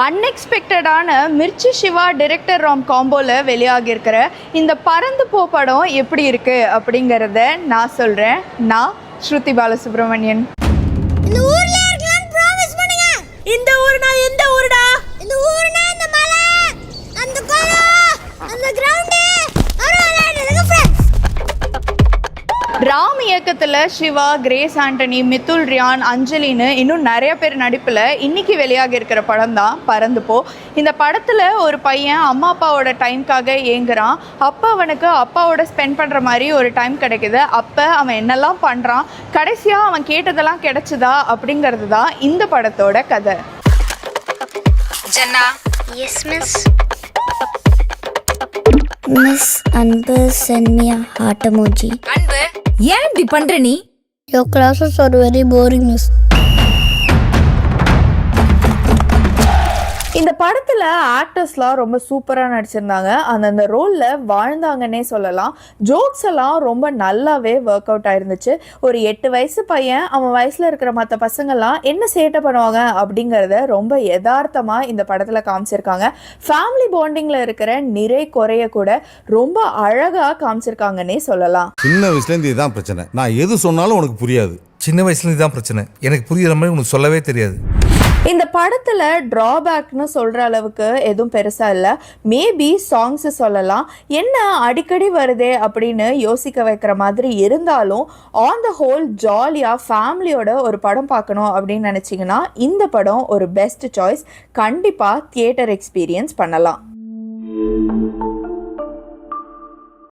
அன்எக்ஸ்பெக்டடான Mirchi Siva director Ram காம்போவில் வெளியாகியிருக்கிற இந்த பறந்து போ படம் எப்படி இருக்குது அப்படிங்கிறத நான் சொல்கிறேன். நான் ஸ்ருதி பாலசுப்ரமணியன். இந்த ஊர்ல இருக்கலாம் ப்ராமிஸ் பண்ணுங்க. இந்த ஊர்னா எந்த ஊருடா? இந்த ஊர்னா இந்த மலை, அந்த குளம், அந்த கிரவுண்ட், அவரோட ஃப்ரெண்ட்ஸ். ராம் இயக்கத்தில் சிவா, கிரேஸ் ஆண்டனி, மித்துல் ரியான், அஞ்சலின்னு இன்னும் நிறைய பேர் நடிப்பில் இன்னைக்கு வெளியாகி இருக்கிற படம் தான் பறந்து போ. இந்த படத்தில் ஒரு பையன் அம்மா அப்பாவோட டைம்காக ஏங்குறான். அப்போ அவனுக்கு அப்பாவோட ஸ்பெண்ட் பண்ணுற மாதிரி ஒரு டைம் கிடைக்குது. அப்போ அவன் என்னெல்லாம் பண்ணுறான், கடைசியாக அவன் கேட்டதெல்லாம் கிடைச்சதா அப்படிங்கிறது தான் இந்த படத்தோட கதை. ஜன்னா. Yes miss. மிஸ் அன்பு send me a heart emoji. அன்பு ஏன் இப்படி பண்ற நீ? Your classes are very boring miss. இந்த படத்தில் ஆக்டர்ஸ்லாம் ரொம்ப சூப்பராக நடிச்சிருந்தாங்க. அந்த ரோலில் வாழ்ந்தாங்கன்னே சொல்லலாம். ஜோக்ஸ் எல்லாம் ரொம்ப நல்லாவே ஒர்க் அவுட் ஆயிருந்துச்சு. ஒரு 8 வயசு பையன் அவன் வயசில் இருக்கிற மற்ற பசங்கள்லாம் என்ன சேட்டை பண்ணுவாங்க அப்படிங்கிறத ரொம்ப யதார்த்தமாக இந்த படத்தில் காமிச்சிருக்காங்க. ஃபேமிலி பாண்டிங்கில் இருக்கிற நிறை குறைய கூட ரொம்ப அழகாக காமிச்சிருக்காங்கன்னே சொல்லலாம். சின்ன வயசுலேருந்து இதுதான் பிரச்சனை. நான் எது சொன்னாலும் உனக்கு புரியாது. சின்ன வயசுலேருந்து இதுதான் பிரச்சனை. எனக்கு புரியுற மாதிரி உனக்கு சொல்லவே தெரியாது. இந்த படத்தில் ட்ராபேக்னு சொல்கிற அளவுக்கு எதுவும் பெருசாக இல்லை. மேபி சாங்ஸு சொல்லலாம். என்ன அடிக்கடி வருதே அப்படின்னு யோசிக்க வைக்கிற மாதிரி இருந்தாலும் ஆன் த ஹோல் ஜாலியாக ஃபேமிலியோட ஒரு படம் பார்க்கணும் அப்படின்னு நினச்சிங்கன்னா இந்த படம் ஒரு பெஸ்ட் சாய்ஸ். கண்டிப்பாக தியேட்டர் எக்ஸ்பீரியன்ஸ் பண்ணலாம்.